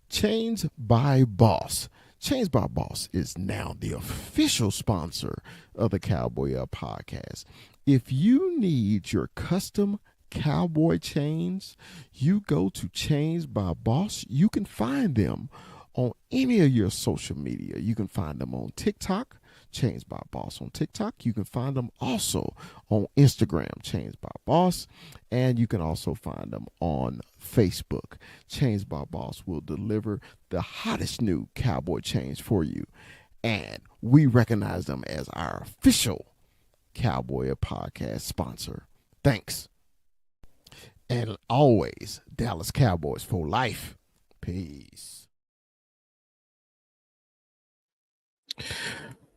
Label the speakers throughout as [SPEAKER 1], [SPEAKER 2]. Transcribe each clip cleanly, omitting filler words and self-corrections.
[SPEAKER 1] Chains by Boss. Chains by Boss is now the official sponsor of the Cowboy Up podcast. If you need your custom cowboy chains, you go to Chains by Boss. You can find them on any of your social media. You can find them on TikTok, Chains by Boss on TikTok. You can find them also on Instagram, Chains by Boss, and you can also find them on Facebook. Chains by Boss will deliver the hottest new cowboy chains for you, and we recognize them as our official Cowboy Podcast sponsor. Thanks. And always, Dallas Cowboys for life. Peace.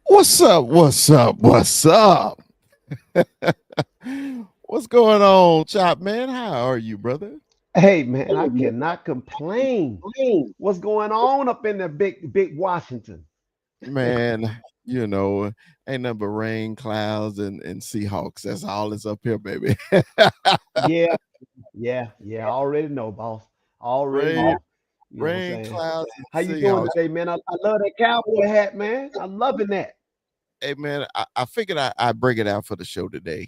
[SPEAKER 1] What's up? What's up? What's up? What's going on, Chop Man? How are you, brother?
[SPEAKER 2] Hey man, I cannot complain. What's going on up in the big Washington?
[SPEAKER 1] Man, ain't nothing but rain, clouds, and Seahawks. That's all that's up here, baby.
[SPEAKER 2] Yeah, yeah. I already know, boss. Already
[SPEAKER 1] rain,
[SPEAKER 2] know. You know what I'm
[SPEAKER 1] rain,
[SPEAKER 2] saying?
[SPEAKER 1] clouds,
[SPEAKER 2] How
[SPEAKER 1] and
[SPEAKER 2] you doing
[SPEAKER 1] Seahawks.
[SPEAKER 2] today, man? I love that cowboy hat, man. I'm loving that.
[SPEAKER 1] Hey, man, I figured I'd bring it out for the show today.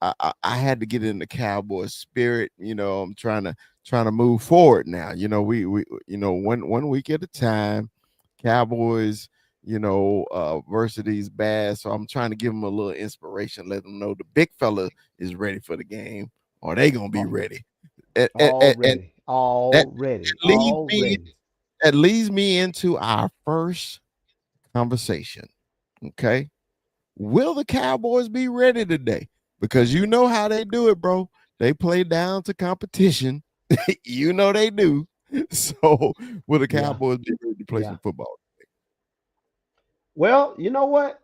[SPEAKER 1] I had to get in the Cowboy spirit. I'm trying to move forward now. We one week at a time. Cowboys, versus these bad. So I'm trying to give them a little inspiration, let them know the big fella is ready for the game, or they gonna be
[SPEAKER 2] Al-
[SPEAKER 1] ready. And
[SPEAKER 2] Already,
[SPEAKER 1] that
[SPEAKER 2] already,
[SPEAKER 1] leads me
[SPEAKER 2] already.
[SPEAKER 1] that leads me into our first conversation. Okay, will the Cowboys be ready today? Because you know how they do it, bro. They play down to competition. They do. So will the
[SPEAKER 2] Yeah,
[SPEAKER 1] Cowboys be ready to play
[SPEAKER 2] yeah.
[SPEAKER 1] some football?
[SPEAKER 2] Well, you know what?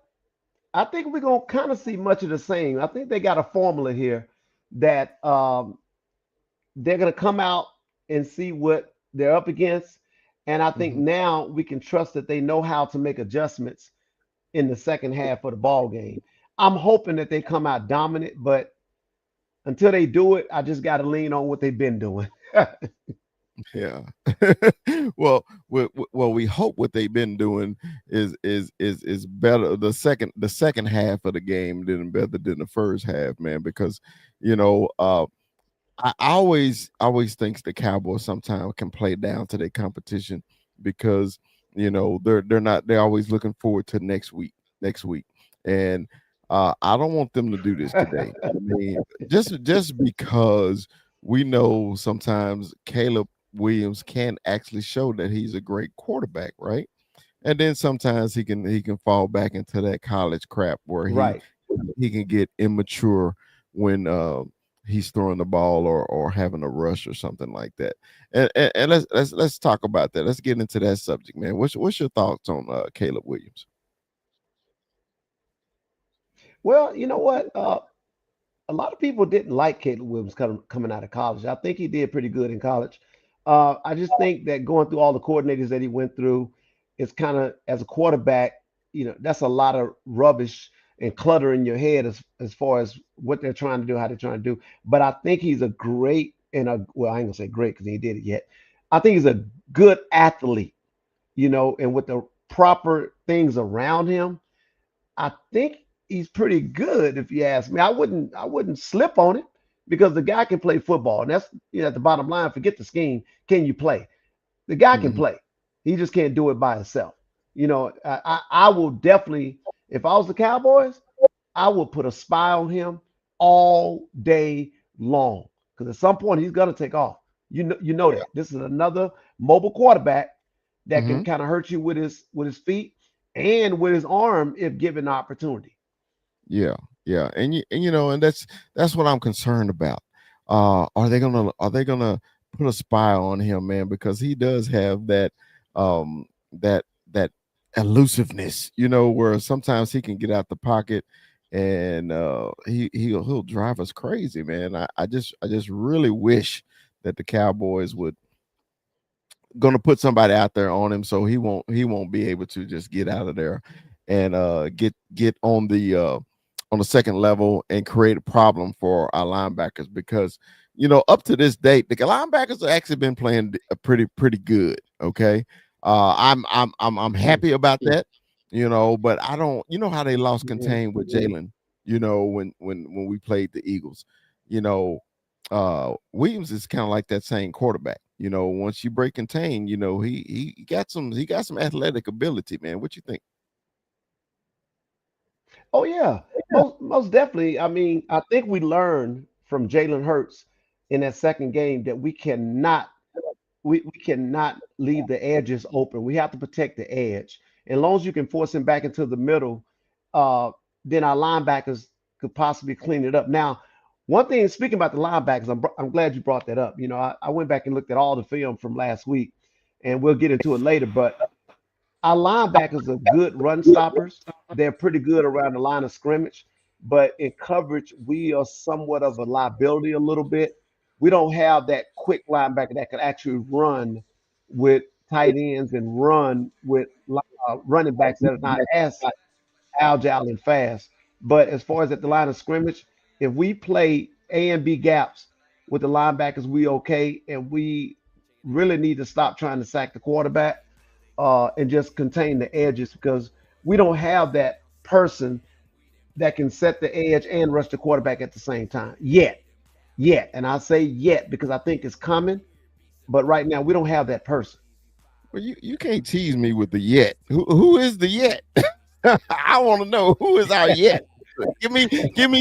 [SPEAKER 2] I think we're gonna kind of see much of the same. I think they got a formula here that they're going to come out and see what they're up against. And I think
[SPEAKER 1] Mm-hmm.
[SPEAKER 2] now we can trust that they know how to make adjustments in the second half of the ball game. I'm hoping that they come out dominant, but until they do it, I just got to lean on what they've been doing.
[SPEAKER 1] Yeah. We hope what they've been doing is better the second half of the game than better than the first half, man. Because you know, I always thinks the Cowboys sometimes can play down to their competition because they're always looking forward to next week, and I don't want them to do this today. I mean, just because we know sometimes Caleb Williams can actually show that he's a great quarterback, right? And then sometimes he can fall back into that college crap where he
[SPEAKER 2] Right.
[SPEAKER 1] he can get immature when he's throwing the ball or having a rush or something like that. And let's talk about that. Let's get into that subject, man. What's your thoughts on Caleb Williams?
[SPEAKER 2] Well, you know what? A lot of people didn't like Caleb Williams coming out of college. I think he did pretty good in college. I just think that going through all the coordinators that he went through, it's kind of as a quarterback, that's a lot of rubbish and clutter in your head as far as what they're trying to do, how they're trying to do. But I think he's a great and a well, I ain't gonna say great because he did it yet. I think he's a good athlete, and with the proper things around him, I think he's pretty good if you ask me. I wouldn't slip on it because the guy can play football. And that's at the bottom line, forget the scheme. Can you play? The guy can
[SPEAKER 1] Mhm.
[SPEAKER 2] play. He just can't do it by himself. I will definitely, if I was the Cowboys, I would put a spy on him all day long. Because at some point he's gonna take off. You know
[SPEAKER 1] Yeah.
[SPEAKER 2] that. This is another mobile quarterback that can
[SPEAKER 1] Hmm.
[SPEAKER 2] kind of hurt you with his feet and with his arm if given the opportunity.
[SPEAKER 1] Yeah. Yeah. And that's what I'm concerned about. Are they gonna put a spy on him, man? Because he does have that elusiveness, where sometimes he can get out the pocket and he'll drive us crazy, man. I just really wish that the Cowboys would gonna put somebody out there on him so he won't be able to just get out of there and get on the second level and create a problem for our linebackers because up to this date, the linebackers have actually been playing pretty good. Okay, I'm
[SPEAKER 2] Mm,
[SPEAKER 1] happy about that. But I don't. You know how they lost
[SPEAKER 2] mhm.
[SPEAKER 1] contain with Jalen. When we played the Eagles. You know, Williams is kind of like that same quarterback. Once you break contain, he got some athletic ability, man. What you think?
[SPEAKER 2] Oh yeah, most definitely. I mean, I think we learned from Jalen Hurts in that second game that we cannot leave the edges open. We have to protect the edge. And as long as you can force him back into the middle, uh, then our linebackers could possibly clean it up. Now, one thing, speaking about the linebackers, I'm glad you brought that up. I went back and looked at all the film from last week, and we'll get into it later. But our linebackers are good run stoppers. They're pretty good around the line of scrimmage, but in coverage, we are somewhat of a liability a little bit. We don't have that quick linebacker that could actually run with tight ends and run with running backs that are not as agile and fast. But as far as at the line of scrimmage, if we play A and B gaps with the linebackers, we okay, and we really need to stop trying to sack the quarterback and just contain the edges because we don't have that person that can set the edge and rush the quarterback at the same time yet. And I say yet because I think it's coming, but right now we don't have that person.
[SPEAKER 1] Well, you can't tease me with the yet. Who is the yet? I want to know who is our yet. Give me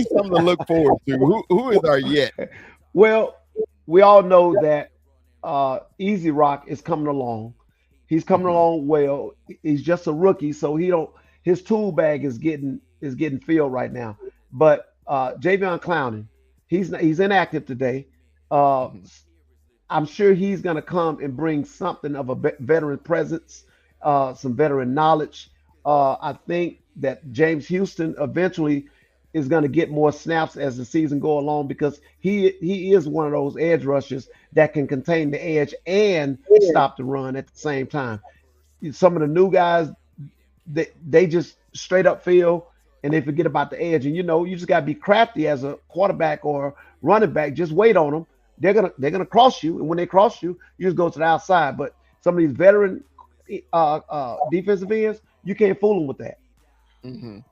[SPEAKER 1] something to look forward to. Who is our yet?
[SPEAKER 2] Well, we all know that Easy Rock is coming along. He's coming
[SPEAKER 1] Mhm.
[SPEAKER 2] along well. He's just a rookie, so he don't his tool bag is getting filled right now. But Javion Clowney, he's inactive today. Uh,
[SPEAKER 1] Mhm.
[SPEAKER 2] I'm sure he's going to come and bring something of a veteran presence, some veteran knowledge. I think that James Houston eventually is going to get more snaps as the season go along because he is one of those edge rushers that can contain the edge and stop the run at the same time. Some of the new guys they just straight up field and they forget about the edge. And you just gotta be crafty as a quarterback or running back. Just wait on them. They're gonna cross you, and when they cross you, you just go to the outside. But some of these veteran defensive ends, you can't fool them with that.
[SPEAKER 1] Mhm.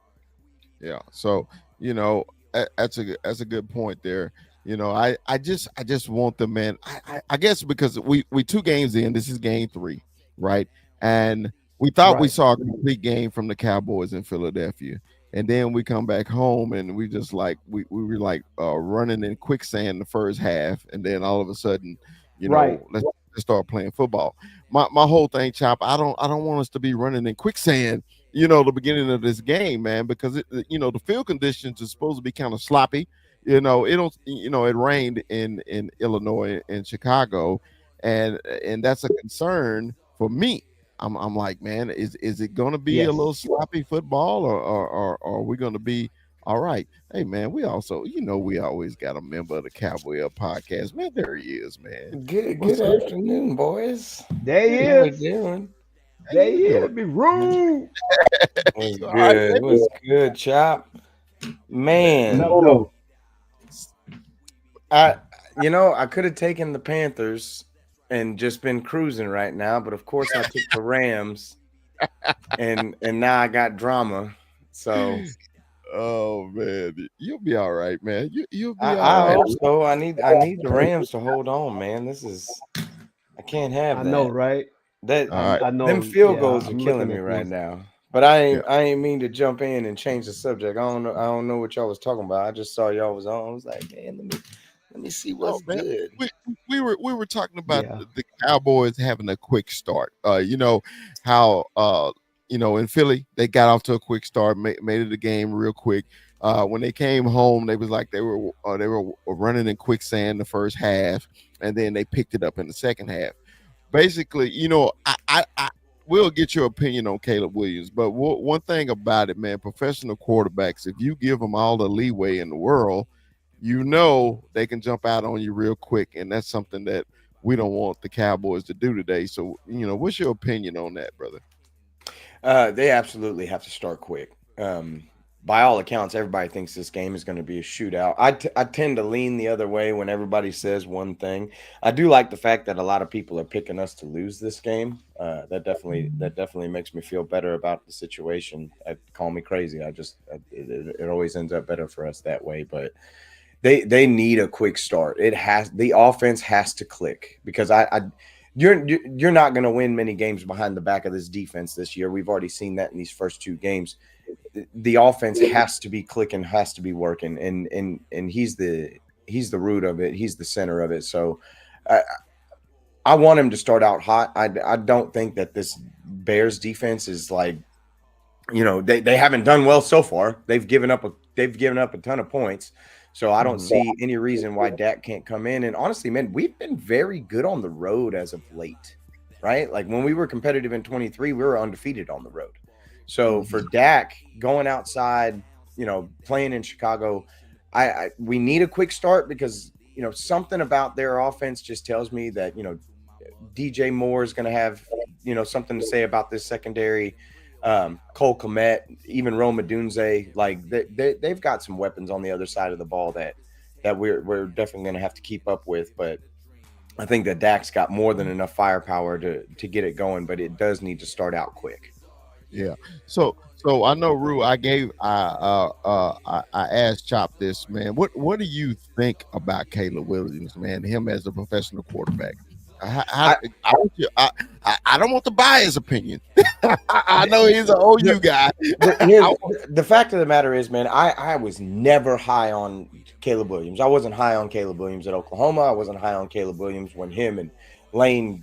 [SPEAKER 1] Yeah. So that's a good point there. I just want the man. I guess because we 2 games in. This is game 3, right? And we thought we
[SPEAKER 2] Right.
[SPEAKER 1] saw a complete game from the Cowboys in Philadelphia, and then we come back home and we just like we were like running in quicksand the first half, and then all of a sudden,
[SPEAKER 2] Right.
[SPEAKER 1] let's start playing football. My whole thing, Chop. I don't want us to be running in quicksand the beginning of this game, man, because the field conditions are supposed to be kind of sloppy. It don't, it rained in Illinois and Chicago, and that's a concern for me. I'm like, man, is it going to be a little
[SPEAKER 2] Yes.
[SPEAKER 1] sloppy football, or are we going to be all right? Hey, man, we also, we always got a member of the Cowboy Up podcast, man. There he is, man.
[SPEAKER 3] Good
[SPEAKER 1] What's up?
[SPEAKER 3] afternoon, boys.
[SPEAKER 2] There he
[SPEAKER 3] How we
[SPEAKER 2] is.
[SPEAKER 3] doing?
[SPEAKER 1] How
[SPEAKER 2] There
[SPEAKER 1] you
[SPEAKER 2] he
[SPEAKER 1] doing?
[SPEAKER 2] is. Be rude.
[SPEAKER 3] What's
[SPEAKER 1] All right,
[SPEAKER 3] good?
[SPEAKER 1] baby.
[SPEAKER 3] What's good, Chop?
[SPEAKER 2] What
[SPEAKER 3] Man,
[SPEAKER 2] up, though?
[SPEAKER 3] I I could have taken the Panthers and just been cruising right now, but of course I took the Rams and now I got drama. So
[SPEAKER 1] Oh man, you'll be all right, man. You'll
[SPEAKER 3] I,
[SPEAKER 1] be all
[SPEAKER 3] I
[SPEAKER 1] right.
[SPEAKER 3] hope so. I need the Rams to hold on, man. I can't have
[SPEAKER 2] I know,
[SPEAKER 3] that.
[SPEAKER 2] right?
[SPEAKER 3] That
[SPEAKER 1] All right.
[SPEAKER 2] I
[SPEAKER 3] them
[SPEAKER 2] know.
[SPEAKER 3] field
[SPEAKER 2] Yeah,
[SPEAKER 3] goals are
[SPEAKER 2] I'm
[SPEAKER 3] killing
[SPEAKER 2] looking
[SPEAKER 3] me
[SPEAKER 2] at
[SPEAKER 3] right
[SPEAKER 2] this.
[SPEAKER 3] now. But I
[SPEAKER 1] Yeah.
[SPEAKER 3] ain't I ain't mean to jump in and change the subject. I don't know what y'all was talking about. I just saw y'all was on. I was like, man, let me see
[SPEAKER 1] Oh
[SPEAKER 3] what's
[SPEAKER 1] man,
[SPEAKER 3] good.
[SPEAKER 1] we were talking about
[SPEAKER 2] Yeah.
[SPEAKER 1] the Cowboys having a quick start. How in Philly they got off to a quick start, made it a game real quick. When they came home, they was like they were running in quicksand the first half, and then they picked it up in the second half. Basically, I will get your opinion on Caleb Williams, but one thing about it, man, professional quarterbacks, if you give them all the leeway in the world, they can jump out on you real quick, and that's something that we don't want the Cowboys to do today. So, what's your opinion on that, brother?
[SPEAKER 3] They absolutely have to start quick. Um, by all accounts, everybody thinks this game is going to be a shootout. I tend to lean the other way when everybody says one thing. I do like the fact that a lot of people are picking us to lose this game. That definitely makes me feel better about the situation. Call me crazy. It always ends up better for us that way. But they need a quick start. The offense has to click because you're not going to win many games behind the back of this defense this year. We've already seen that in these first 2 games. The offense has to be clicking, has to be working, and he's the root of it. He's the center of it. So I want him to start out hot. I don't think that this Bears defense is like, they haven't done well so far. They've given up a ton of points. So I don't see any reason why Dak can't come in. And honestly, man, we've been very good on the road as of late, right? Like when we were competitive in 23, we were undefeated on the road. So for Dak going outside, playing in Chicago, we need a quick start because, something about their offense just tells me that, DJ Moore is going to have, something to say about this secondary. Cole Kmet, even Rome Odunze, like they've got some weapons on the other side of the ball that we're definitely going to have to keep up with. But I think that Dak's got more than enough firepower to get it going, but it does need to start out quick.
[SPEAKER 1] Yeah. So I know, Rue, I asked Chop this, man. What do you think about Caleb Williams, man? Him as a professional quarterback. I don't want to buy his opinion. I know he's an OU guy.
[SPEAKER 3] The fact of the matter is, man, I was never high on Caleb Williams. I wasn't high on Caleb Williams at Oklahoma. I wasn't high on Caleb Williams when him and Lane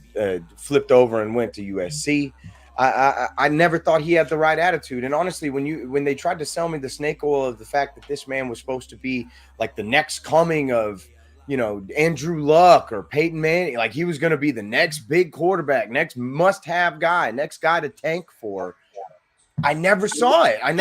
[SPEAKER 3] flipped over and went to USC. I never thought he had the right attitude. And honestly, when they tried to sell me the snake oil of the fact that this man was supposed to be like the next coming of, Andrew Luck or Peyton Manning, like he was going to be the next big quarterback, next must-have guy, next guy to tank for, I never saw it. I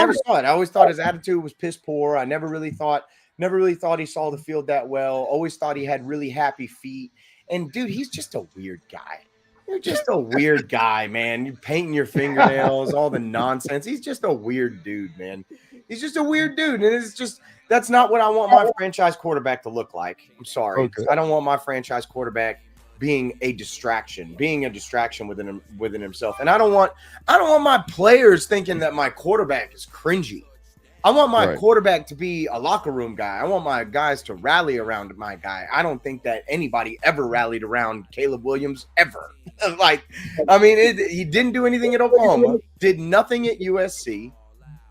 [SPEAKER 3] always thought his attitude was piss poor. I never really thought he saw the field that well. Always thought he had really happy feet. And dude, he's just a weird guy. You're just a weird guy, man. You're painting your fingernails, all the nonsense. He's just a weird dude, man. He's just a weird dude. And that's not what I want my franchise quarterback to look like. I'm sorry. Okay. I don't want my franchise quarterback being a distraction within himself. And I don't want my players thinking that my quarterback is cringy. I want my quarterback to be a locker room guy. I want my guys to rally around my guy. I don't think that anybody ever rallied around Caleb Williams ever. He didn't do anything at Oklahoma, did nothing at USC.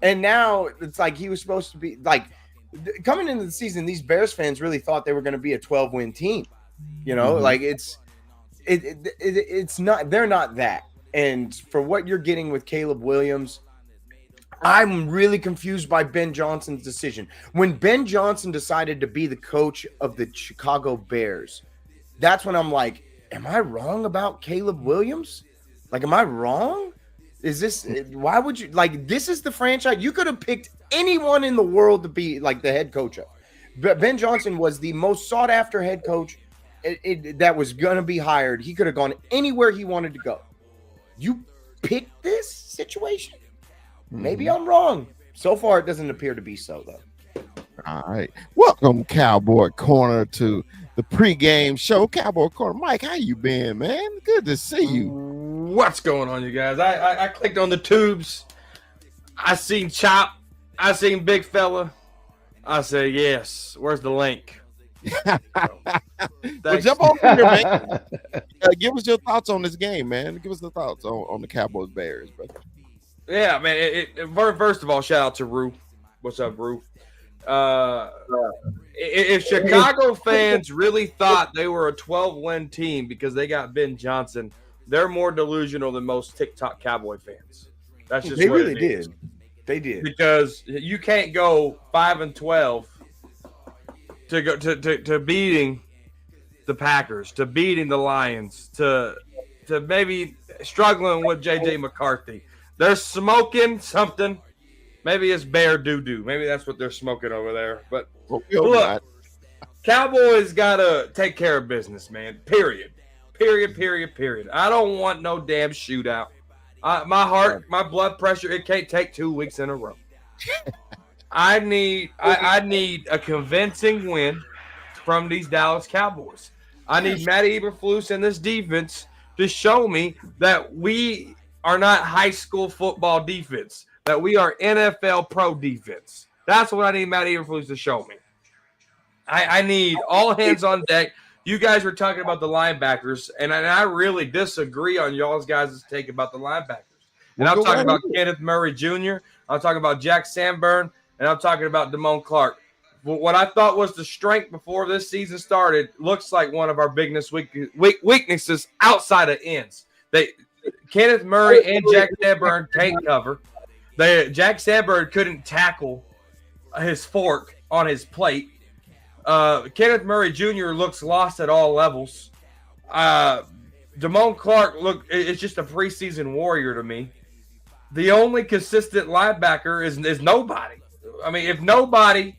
[SPEAKER 3] And now it's like he was supposed to be like coming into the season. These Bears fans really thought they were going to be a 12-win team. Like it's not. They're not that. And for what you're getting with Caleb Williams, I'm really confused by Ben Johnson's decision. When Ben Johnson decided to be the coach of the Chicago Bears, that's when I'm like, am I wrong about Caleb Williams? Like, am I wrong? Why would you, like, this is the franchise. You could have picked anyone in the world to be like the head coach of. But Ben Johnson was the most sought after head coach that was going to be hired. He could have gone anywhere he wanted to go. You picked this situation? Maybe I'm wrong. So far, it doesn't appear to be so, though.
[SPEAKER 1] All right. Welcome, Cowboy Corner, to the pregame show. Cowboy Corner. Mike, how you been, man? Good to see you.
[SPEAKER 4] What's going on, you guys? I clicked on the tubes. I seen Chop. I seen Big Fella. I said, yes. Where's the link?
[SPEAKER 1] Well, jump over here, man. Give us your thoughts on this game, man. Give us the thoughts on the Cowboys Bears, brother.
[SPEAKER 4] Yeah, man. First of all, shout out to Rue. What's up, Rue? If Chicago fans really thought they were a 12-win team because they got Ben Johnson, they're more delusional than most TikTok Cowboy fans. That's just
[SPEAKER 3] they
[SPEAKER 4] what
[SPEAKER 3] really
[SPEAKER 4] it is.
[SPEAKER 3] did. They did,
[SPEAKER 4] because you can't go 5-12 to go to beating the Packers, to beating the Lions, to maybe struggling with JJ McCarthy. They're smoking something. Maybe it's bear doo-doo. Maybe that's what they're smoking over there. But look, Cowboys got to take care of business, man. Period. I don't want no damn shootout. My heart, my blood pressure, it can't take 2 weeks in a row. I need a convincing win from these Dallas Cowboys. I need Matty Eberflus and this defense to show me that we are not high school football defense, that we are NFL pro defense. That's what I need Matty Eberflus to show me. I need all hands on deck. You guys were talking about the linebackers, and I really disagree on y'all's guys' take about the linebackers. And I'm talking about Kenneth Murray Jr., I'm talking about Jack Sanborn, and I'm talking about Damone Clark. What I thought was the strength before this season started looks like one of our biggest weaknesses outside of ends. Kenneth Murray and Jack Sanborn can't cover. Jack Sanborn couldn't tackle his fork on his plate. Kenneth Murray Jr. looks lost at all levels. Damone Clark, it's just a preseason warrior to me. The only consistent linebacker is nobody. I mean, if nobody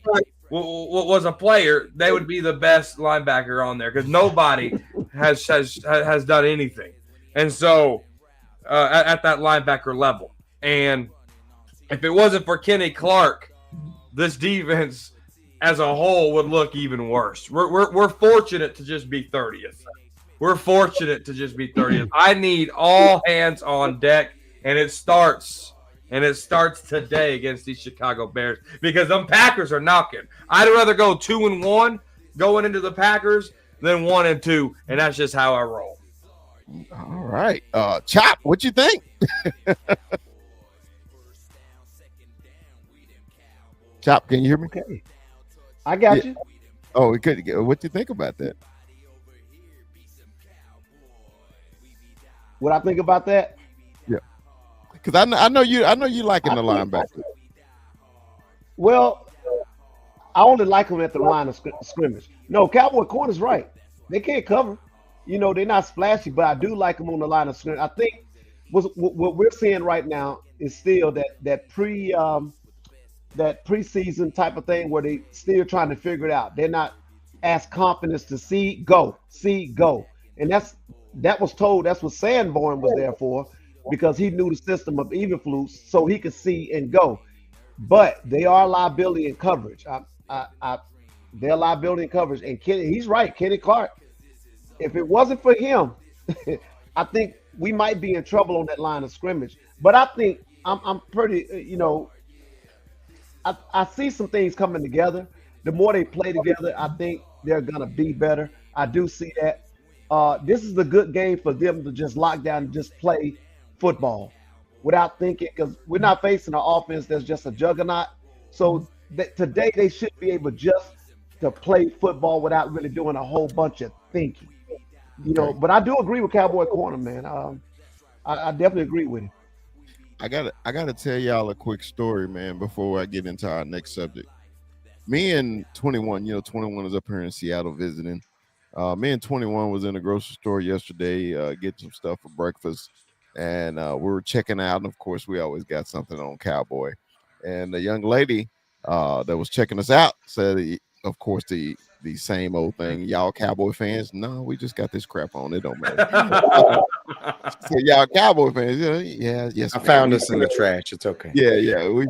[SPEAKER 4] was a player, they would be the best linebacker on there because nobody has done anything. And so at that linebacker level. And if it wasn't for Kenny Clark, this defense as a whole would look even worse. We're fortunate to just be 30th. We're fortunate to just be 30th. I need all hands on deck, and it starts today against these Chicago Bears because them Packers are knocking. I'd rather go 2-1 going into the Packers than 1-2, and that's just how I roll.
[SPEAKER 1] All right, Chop, what you think? Chop, can you hear me?
[SPEAKER 2] Okay. I got you.
[SPEAKER 1] Oh, we could. What do you think about that?
[SPEAKER 2] What I think about that?
[SPEAKER 1] Yeah, because I know you liking the linebacker.
[SPEAKER 2] Well, I only like them at the line of scrimmage. No, Cowboy corner's right. They can't cover. You know, they're not splashy, but I do like them on the line of scrimmage. I think what we're seeing right now is still that preseason type of thing where they still trying to figure it out. They're not as confident to see, go. And that's what Sanborn was there for, because he knew the system of Eberflus so he could see and go. But they are liability in coverage. They're liability in coverage. And he's right, Kenny Clark. If it wasn't for him, I think we might be in trouble on that line of scrimmage. But I think I'm pretty, I see some things coming together. The more they play together, I think they're going to be better. I do see that. This is a good game for them to just lock down and just play football without thinking, because we're not facing an offense that's just a juggernaut. So today they should be able just to play football without really doing a whole bunch of thinking. But I do agree with Cowboy corner, man. I definitely agree with him.
[SPEAKER 1] I gotta tell y'all a quick story, man, before I get into our next subject. Me and 21, 21 is up here in Seattle visiting. Me and 21 was in the grocery store yesterday, getting some stuff for breakfast, and we were checking out. And of course, we always got something on Cowboy. And the young lady that was checking us out said, of course, the same old thing. Y'all Cowboy fans? No, we just got this crap on. It don't matter. So y'all Cowboy fans? Yeah, yes.
[SPEAKER 3] I found us in the trash. It's okay.
[SPEAKER 1] Yeah. We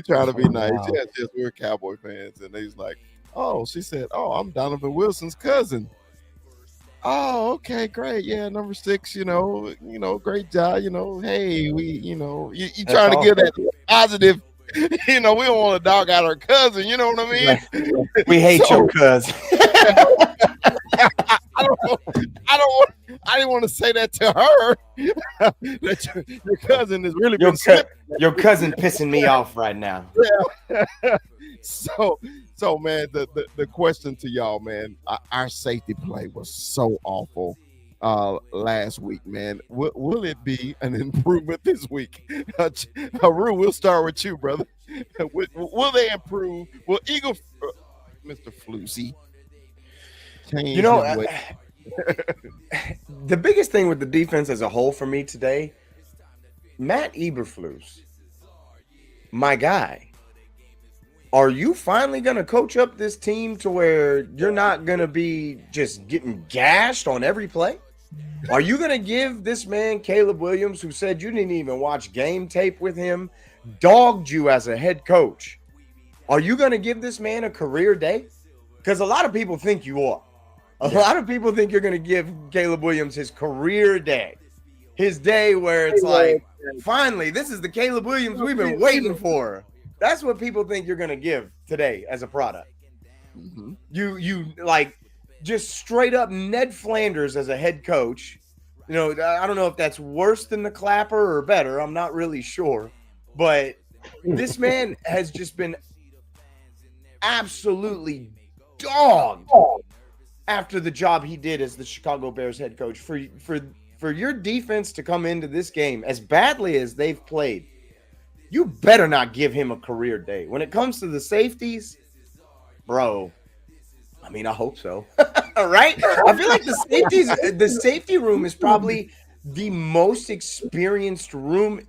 [SPEAKER 1] try to be nice. Wow. Yes, we're Cowboy fans. And he's like, oh, she said, oh, I'm Donovan Wilson's cousin. Oh, okay, great. Yeah, number 6, great job. Hey, we, you trying to give that positive. We don't want to dog out our cousin. You know what I mean?
[SPEAKER 3] We hate your cousin.
[SPEAKER 1] I didn't want to say that to her. That your cousin is really
[SPEAKER 3] your cousin pissing me off right now.
[SPEAKER 1] Yeah. So man, the question to y'all, man, our safety play was so awful last week, man. Will it be an improvement this week? Haru, we'll start with you, brother. Will they improve? Will Eagle, Mr. Flusy, change his way?
[SPEAKER 3] The biggest thing with the defense as a whole for me today, Matt Eberflus, my guy. Are you finally going to coach up this team to where you're not going to be just getting gashed on every play? Are you going to give this man, Caleb Williams, who said you didn't even watch game tape with him, dogged you as a head coach, Are you going to give this man a career day? Because a lot of people think you are. A lot of people think you're going to give Caleb Williams his career day. His day where it's like, finally, this is the Caleb Williams we've been waiting for. That's what people think you're going to give today as a product.
[SPEAKER 1] Mm-hmm.
[SPEAKER 3] You like just straight up Ned Flanders as a head coach. You know, I don't know if that's worse than the Clapper or better. I'm not really sure. But this man has just been absolutely dogged after the job he did as the Chicago Bears head coach. For your defense to come into this game as badly as they've played, you better not give him a career day. When it comes to the safeties, bro, I mean, I hope so. Right? I feel like the safety room is probably the most experienced room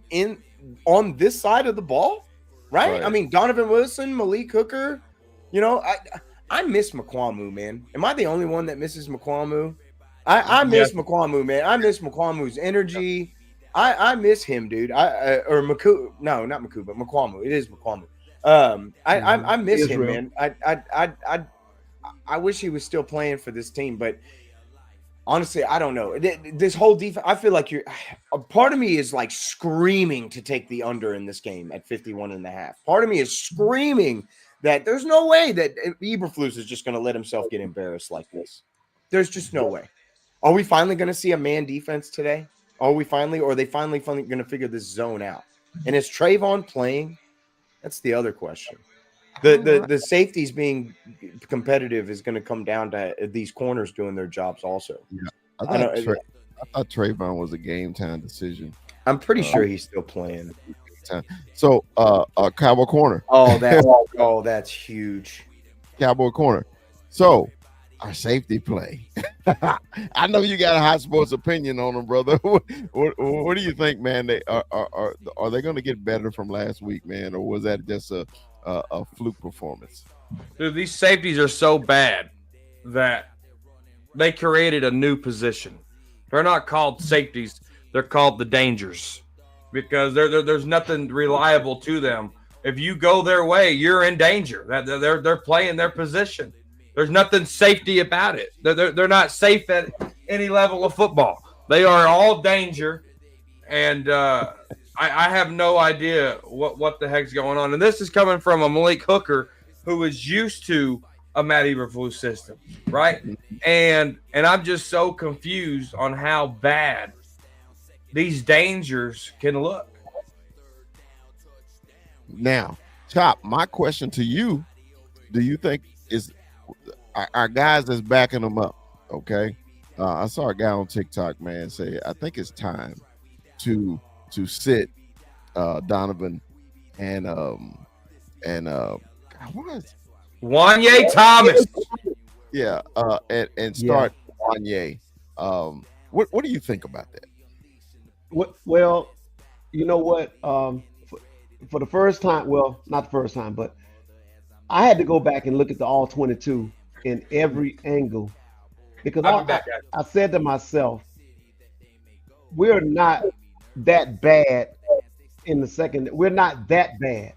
[SPEAKER 3] on this side of the ball, right? I mean, Donovan Wilson, Malik Hooker, you know, I miss McQuamu, man. Am I the only one that misses McQuamu? I miss McQuamu, man. I miss McQuamu's energy. I miss him, dude. Or Maku. No, not Maku, but McQuamu. It is McQuamu. I miss him, man. I wish he was still playing for this team, but honestly, I don't know. This whole defense, I feel like a part of me is like screaming to take the under in this game at 51.5. Part of me is screaming that there's no way that Eberflus is just going to let himself get embarrassed like this. There's just no way. Are we finally going to see a man defense today? Or are they finally going to figure this zone out? And is Trayvon playing? That's the other question. The safeties being competitive is going to come down to these corners doing their jobs also.
[SPEAKER 1] Yeah, I thought Trayvon was a game time decision.
[SPEAKER 3] I'm pretty sure he's still playing.
[SPEAKER 1] So, Cowboy corner.
[SPEAKER 3] Oh, that's huge.
[SPEAKER 1] Cowboy corner. So, our safety play. I know you got a hot sports opinion on them, brother. What do you think, man? Are they going to get better from last week, man, or was that just a fluke performance?
[SPEAKER 4] Dude, these safeties are so bad that they created a new position. They're not called safeties; they're called the dangers because there's nothing reliable to them. If you go their way, you're in danger. They're playing their position. There's nothing safety about it. They're not safe at any level of football. They are all danger, and I have no idea what the heck's going on. And this is coming from a Malik Hooker who is used to a Matt Eberflus system, right? And I'm just so confused on how bad these dangers can look.
[SPEAKER 1] Now, Chop, my question to you, do you think is our guys that's backing them up, okay? I saw a guy on TikTok, man, say, I think it's time to sit Donovan and what is
[SPEAKER 4] Wanye Thomas.
[SPEAKER 1] Yeah, and start Wanye. What do you think about that?
[SPEAKER 2] Well, you know what? For the first time, well, not the first time, but I had to go back and look at the all 22 in every angle because I said to myself, we're not that bad in the second. We're not that bad.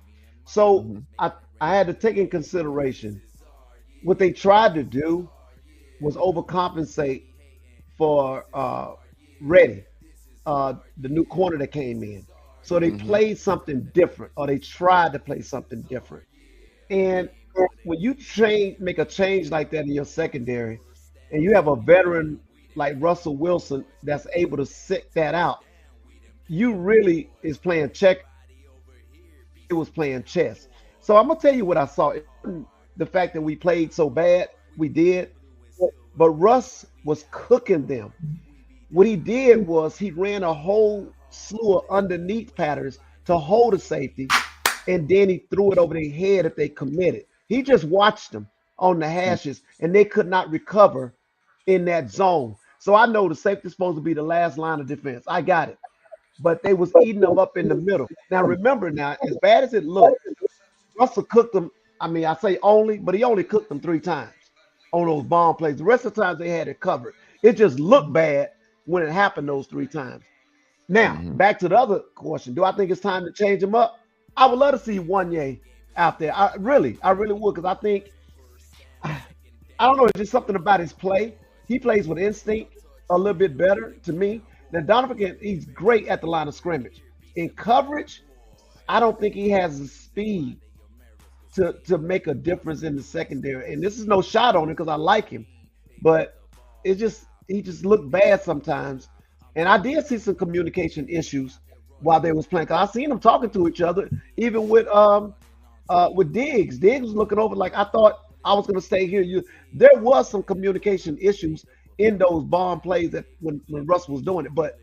[SPEAKER 2] So I had to take in consideration what they tried to do was overcompensate for Reddy, the new corner that came in. So they played something different, or they tried to play something different. And when you make a change like that in your secondary, and you have a veteran like Russell Wilson that's able to sit that out, you really is playing check. It was playing chess. So I'm gonna tell you what I saw. The fact that we played so bad, we did, but Russ was cooking them. What he did was he ran a whole slew of underneath patterns to hold a safety, and then he threw it over their head if they committed. He just watched them on the hashes, and they could not recover in that zone. So I know the safety is supposed to be the last line of defense. I got it. But they was eating them up in the middle. Now, remember now, as bad as it looked, Russell cooked them. I mean, I say only, but he only cooked them 3 times on those bomb plays. The rest of the times they had it covered. It just looked bad when it happened those 3 times. Now, back to the other question. Do I think it's time to change them up? I would love to see Wanye out there. I really would, because I think I don't know, it's just something about his play. He plays with instinct a little bit better to me. Now Donovan, he's great at the line of scrimmage. In coverage, I don't think he has the speed to make a difference in the secondary. And this is no shot on him because I like him, but he just looked bad sometimes. And I did see some communication issues while they was playing. 'Cause I seen them talking to each other, even with Diggs. Diggs was looking over like, I thought I was going to stay here. There was some communication issues in those bomb plays that when Russell was doing it. But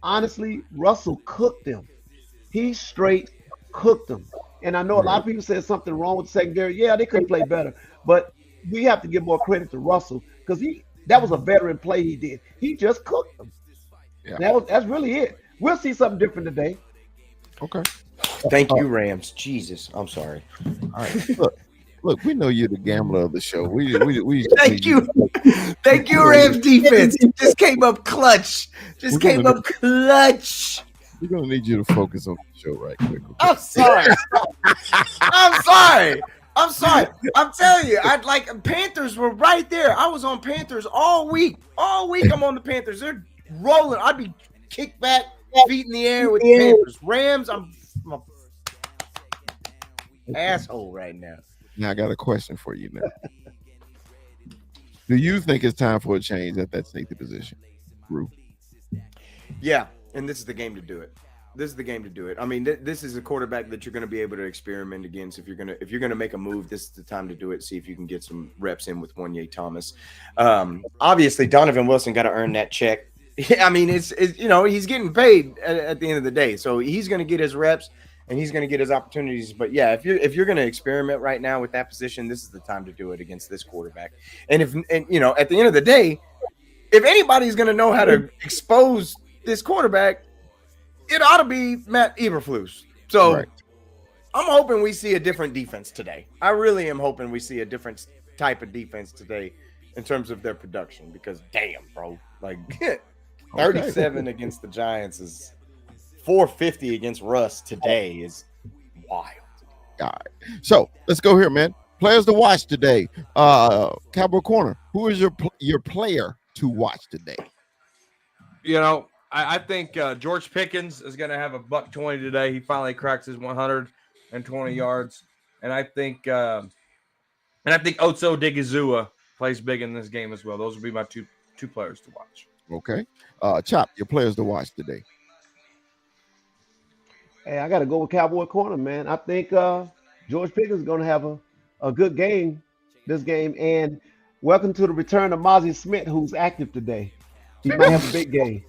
[SPEAKER 2] honestly, Russell cooked them. He straight cooked them. And I know a lot of people said something wrong with the secondary. Yeah, they couldn't play better. But we have to give more credit to Russell because that was a veteran play he did. He just cooked them. Yeah. That's really it. We'll see something different today.
[SPEAKER 1] Okay.
[SPEAKER 3] Thank you, Rams. Jesus, I'm sorry.
[SPEAKER 1] All right. Look, we know you're the gambler of the show. We
[SPEAKER 3] Thank you. Thank you, Rams defense. Just came up clutch. Clutch.
[SPEAKER 1] We're gonna need you to focus on the show right quick. Okay?
[SPEAKER 3] I'm sorry. I'm sorry. I'm telling you, Panthers were right there. I was on Panthers all week. I'm on the Panthers. They're rolling. I'd be kicked back, feet in the air with the Panthers. Rams, I'm an asshole right now.
[SPEAKER 1] Now I got a question for you now. Do you think it's time for a change at that safety position, Rue?
[SPEAKER 3] Yeah, and this is the game to do it. I mean, this is a quarterback that you're going to be able to experiment against. If you're gonna make a move, this is the time to do it. See if you can get some reps in with Wanye Thomas. Obviously, Donovan Wilson got to earn that check. I mean, it's he's getting paid at the end of the day, so he's going to get his reps. And he's going to get his opportunities. But yeah, if you're going to experiment right now with that position, this is the time to do it against this quarterback. And at the end of the day, if anybody's going to know how to expose this quarterback, it ought to be Matt Eberflus. So right. I'm hoping we see a different defense today. I really am hoping we see a different type of defense today in terms of their production, because damn, bro, like 37 against the Giants is 450 against Russ today is wild.
[SPEAKER 1] All right. So let's go here, man. Players to watch today. Cowboy Corner. Who is your player to watch today?
[SPEAKER 4] I think George Pickens is going to have a $120 today. He finally cracks his 120 yards, and I think Otso Digizua plays big in this game as well. Those would be my two players to watch.
[SPEAKER 1] Okay. Chop, your players to watch today.
[SPEAKER 2] Hey, I got to go with Cowboy Corner, man. I think George Pickens is going to have a good game this game. And welcome to the return of Mozzie Smith, who's active today. He might have a big game.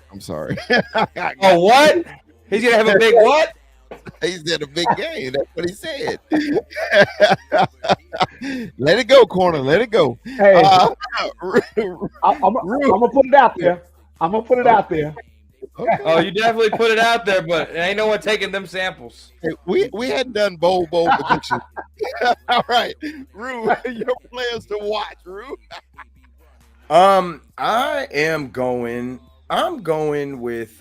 [SPEAKER 1] I'm sorry.
[SPEAKER 4] Oh, what? He's going to have a big what?
[SPEAKER 1] He said a big game. That's what he said. Let it go, Corner. Let it go.
[SPEAKER 2] Hey, I'm going to put it out there.
[SPEAKER 1] Okay.
[SPEAKER 4] Oh, you definitely put it out there, but ain't no one taking them samples.
[SPEAKER 1] Hey, we hadn't done bowl prediction. All right, Rue, your players to watch, Rue.
[SPEAKER 3] I'm going with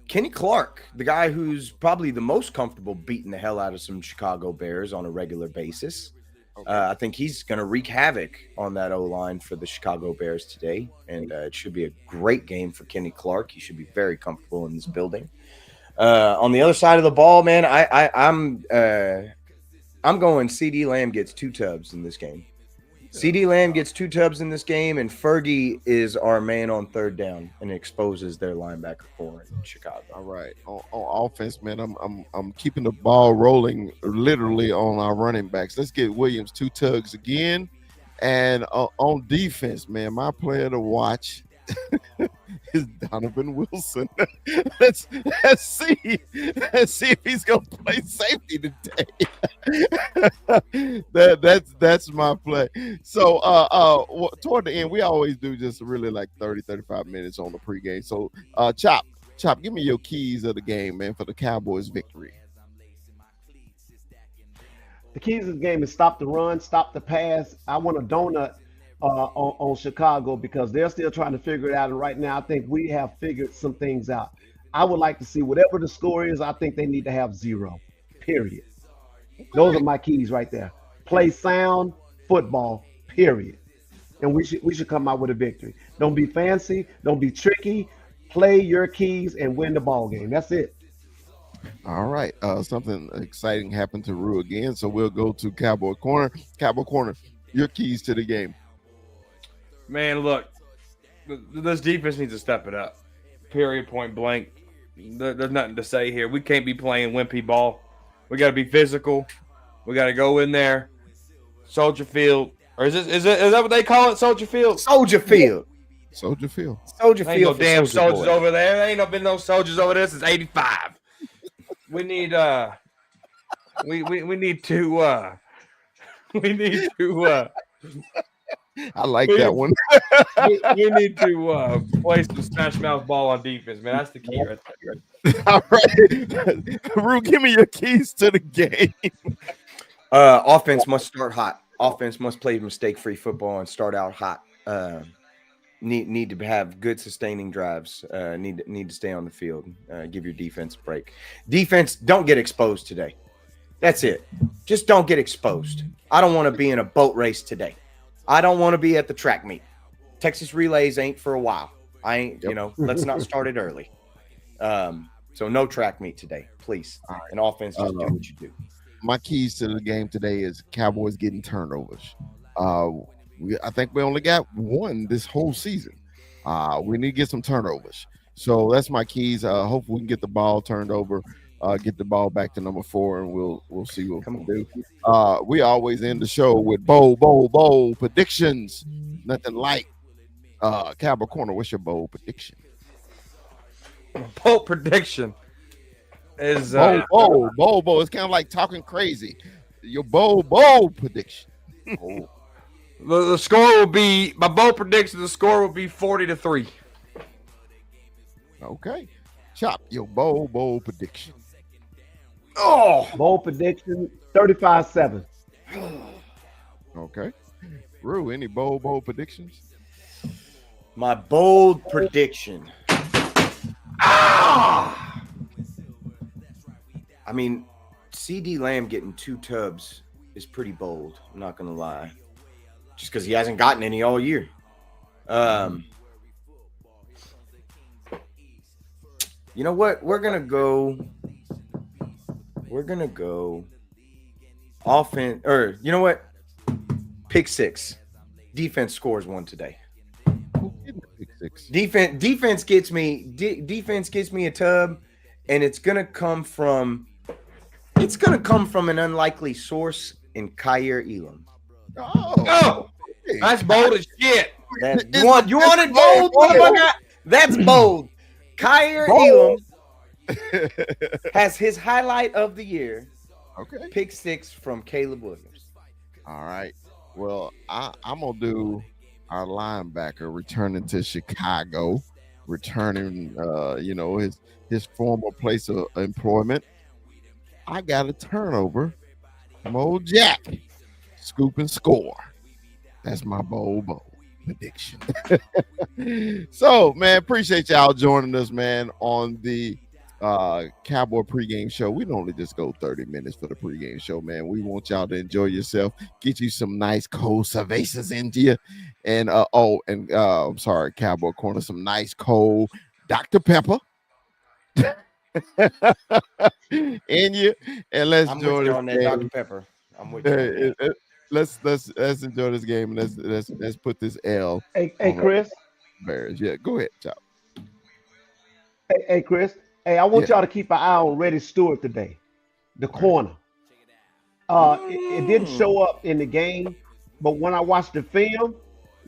[SPEAKER 3] Kenny Clark, the guy who's probably the most comfortable beating the hell out of some Chicago Bears on a regular basis. Okay. I think he's going to wreak havoc on that O-line for the Chicago Bears today, and it should be a great game for Kenny Clark. He should be very comfortable in this building. On the other side of the ball, man, I'm going CD Lamb gets 2 tubs in this game. CD Lamb gets 2 tubs in this game, and Fergie is our man on third down and exposes their linebacker core in Chicago.
[SPEAKER 1] All right, on offense, man, I'm keeping the ball rolling literally on our running backs. Let's get Williams 2 tugs again, and on defense, man, my player to watch is Donovan Wilson. Let's see if he's gonna play safety today. That's my play. So toward the end, we always do just really like 30-35 minutes on the pregame. So Chop, give me your keys of the game, man, for the Cowboys victory.
[SPEAKER 2] The keys of the game is stop the run, stop the pass. I want a donut on Chicago because they're still trying to figure it out. And right now, I think we have figured some things out. I would like to see whatever the score is. I think they need to have 0, period. Those are my keys right there. Play sound football, period. And we should come out with a victory. Don't be fancy, don't be tricky. Play your keys and win the ball game. That's it.
[SPEAKER 1] All right. Something exciting happened to Rue again, so we'll go to Cowboy Corner. Cowboy Corner, your keys to the game.
[SPEAKER 4] Man, look, this defense needs to step it up. Period, point blank. There's nothing to say here. We can't be playing wimpy ball. We got to be physical. We got to go in there, Soldier Field, or is that what they call it? Soldier Field.
[SPEAKER 3] Soldier Field.
[SPEAKER 1] Soldier Field.
[SPEAKER 3] Soldier
[SPEAKER 4] Ain't no
[SPEAKER 3] Field.
[SPEAKER 4] damn
[SPEAKER 3] Soldier
[SPEAKER 4] soldiers
[SPEAKER 3] boy.
[SPEAKER 4] over there. There ain't been no soldiers over there since '85. We need we need to
[SPEAKER 1] I like that one.
[SPEAKER 4] we need to play some smash mouth ball on defense, man. That's the key right there.
[SPEAKER 1] All right. Rue, give me your keys to the game.
[SPEAKER 3] Offense must start hot. Offense must play mistake-free football and start out hot. Need to have good sustaining drives. Need to stay on the field. Give your defense a break. Defense, don't get exposed today. That's it. Just don't get exposed. I don't want to be in a boat race today. I don't want to be at the track meet. Texas relays ain't for a while. I ain't. Let's not start it early. So no track meet today, please.
[SPEAKER 1] All right.
[SPEAKER 3] And offense, just do what you do.
[SPEAKER 1] My keys to the game today is Cowboys getting turnovers. I think we only got one this whole season. We need to get some turnovers. So that's my keys. Hopefully we can get the ball turned over, get the ball back to number 4, and we'll see what we can do. We always end the show with bold predictions. Nothing like Cowboy Corner. What's your bold prediction?
[SPEAKER 4] Bold prediction is
[SPEAKER 1] Bold. It's kind of like talking crazy. Your bold prediction.
[SPEAKER 4] the score will be my bold prediction. The score will be 40-3.
[SPEAKER 1] Okay, Chop, your bold prediction.
[SPEAKER 2] Bold prediction, 35-7.
[SPEAKER 1] Okay, Rue, any bold predictions?
[SPEAKER 3] My bold prediction. I mean, CD Lamb getting 2 tubs is pretty bold. I'm not gonna lie, just because he hasn't gotten any all year. You know what? We're gonna go offense, or you know what? Pick 6. Defense scores 1 today.
[SPEAKER 1] Pick 6.
[SPEAKER 3] Defense gets me a tub, and it's gonna come from an unlikely source in Kyer Elam.
[SPEAKER 4] Oh, that's bold as shit.
[SPEAKER 3] You want it bold, motherfucker? That's bold. Kyer Elam has his highlight of the year.
[SPEAKER 1] Okay.
[SPEAKER 3] Pick 6 from Caleb Williams.
[SPEAKER 1] All right. Well, I'm gonna do our linebacker returning to Chicago, returning his former place of employment. I got a turnover from old Jack. Scoop and score. That's my bold prediction. So, man, appreciate y'all joining us, man, on the Cowboy pregame show. We normally just go 30 minutes for the pregame show, man. We want y'all to enjoy yourself, get you some nice cold cervezas into you, and I'm sorry, Cowboy Corner, some nice cold Dr. Pepper in you, and let's enjoy this
[SPEAKER 3] on that
[SPEAKER 1] game.
[SPEAKER 3] Dr. Pepper. I'm with you.
[SPEAKER 1] Let's enjoy this game, and let's put this L.
[SPEAKER 2] Hey, Chris.
[SPEAKER 1] Bears. Yeah, go ahead, Chop.
[SPEAKER 2] Hey, Chris. Hey, I want y'all to keep an eye on Reddy Stewart today, the corner. It didn't show up in the game, but when I watched the film,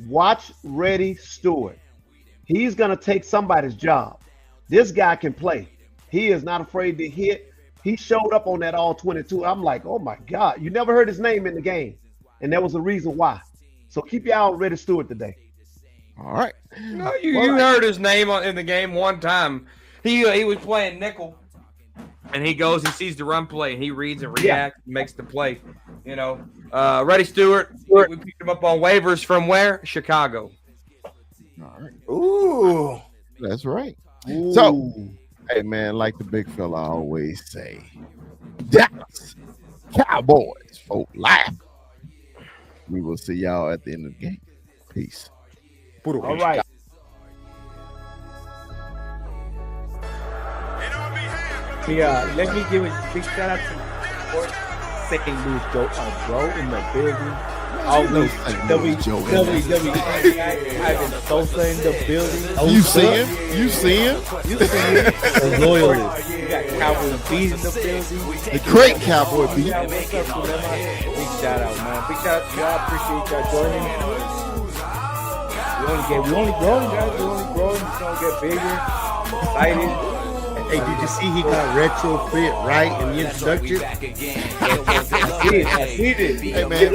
[SPEAKER 2] watch Reddy Stewart. He's gonna take somebody's job. This guy can play. He is not afraid to hit. He showed up on that all 22. I'm like, oh my God, you never heard his name in the game, and there was a reason why. So keep your eye on Reddy Stewart today.
[SPEAKER 1] All right.
[SPEAKER 4] No, you heard his name in the game one time. He was playing nickel, and he sees the run play, and he reads and reacts, and makes the play. Reddy Stewart, we picked him up on waivers from where? Chicago.
[SPEAKER 1] All right.
[SPEAKER 3] Ooh.
[SPEAKER 1] That's right.
[SPEAKER 2] Ooh.
[SPEAKER 1] So, hey, man, like the big fella always say, Dallas Cowboys for life. We will see y'all at the end of the game. Peace.
[SPEAKER 2] All right.
[SPEAKER 5] Let me give a big shout out to St. Louis Joe, bro, in the building. Always WWE. Ivan Sosa in the building.
[SPEAKER 1] You see him?
[SPEAKER 5] The loyalist. You got Cowboy Beat in the building.
[SPEAKER 1] The great Cowboy Beat.
[SPEAKER 5] Yeah, what's up, Dilemma? Big shout out, man. Big shout out to y'all. Appreciate y'all joining. We only growing, guys. We only growing. It's gonna get bigger. I'm excited.
[SPEAKER 6] Hey, did you see he got retrofit right in the introduction?
[SPEAKER 5] I see it.
[SPEAKER 1] Hey, man.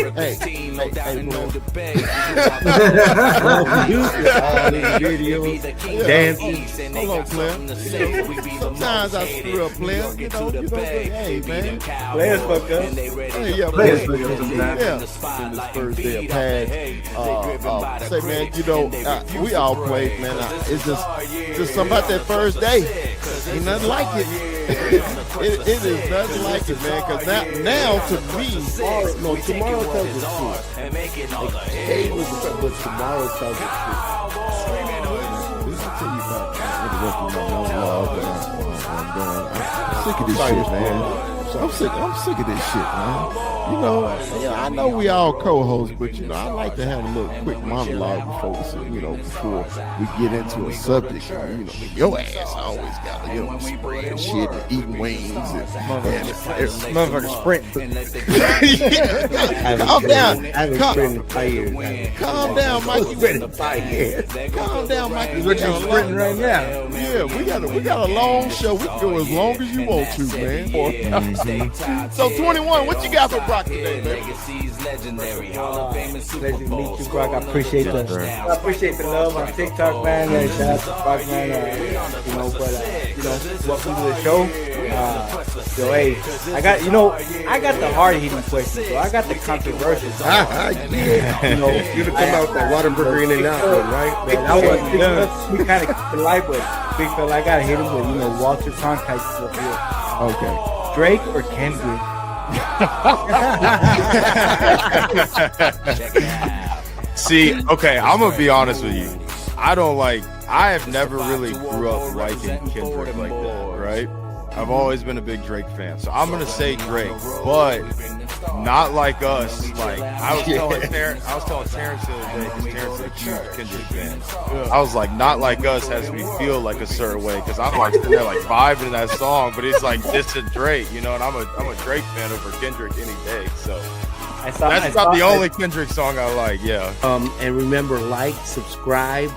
[SPEAKER 6] Dancing.
[SPEAKER 1] Hold on, player. Sometimes I screw up, player. You know, hey, man.
[SPEAKER 5] Players fuck up.
[SPEAKER 1] Hey, yeah, players fuck up sometimes. Yeah. In this first day of pads. Say, man, you know, we all played, man. It's just something about that first day. Ain't nothing like it. It is nothing like it, man. Because now to me,
[SPEAKER 6] tomorrow tells the truth. Today was the but tomorrow tells the truth.
[SPEAKER 1] This will tell you about I'm sick of this shit, man. I'm sick of this shit, man. You know, I know we all co-hosts, but you know, I like to have a little quick monologue before we get into a subject. You know, your ass always got to, spreading shit and eating wings and
[SPEAKER 5] Motherfucker sprinting.
[SPEAKER 1] Calm down.
[SPEAKER 6] I haven't sprinted in 5 years.
[SPEAKER 1] Calm down, Mikey. Calm down, Mikey.
[SPEAKER 5] What you sprinting right now?
[SPEAKER 1] Yeah, we got a long show. We can go as long as you want to, man. So 21, what you got for Brock today, man?
[SPEAKER 5] Pleasure to meet you, Brock. I appreciate the love on TikTok, man. Shout out to Brock, man. Welcome to the show. So hey, I got the hard hitting questions, so I got the controversial.
[SPEAKER 6] Yeah. You'd have come out with that Whataburger in and out, right?
[SPEAKER 5] Man, I wasn't done. We kind of keep it light, but big fella, I gotta hit him with Walter Cronkite stuff here.
[SPEAKER 1] Okay.
[SPEAKER 5] Drake or Kendrick?
[SPEAKER 7] See, okay, I'm gonna be honest with you. I have never really grew up liking Kendrick like that, right? I've always been a big Drake fan, so I'm gonna say Drake, but not like us. Like I was telling Terrence the other day, because Terrence is a huge Kendrick fan. I was like, not like us has me feel like a certain way, because I'm like sitting there like vibing in that song, but it's like this is Drake, and I'm a Drake fan over Kendrick any day. So that's not the only Kendrick song I like. Yeah.
[SPEAKER 6] And remember, like, subscribe.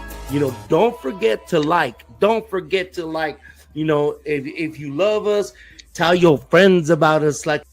[SPEAKER 6] Don't forget to like. Don't forget to like. If you love us, tell your friends about us. Like.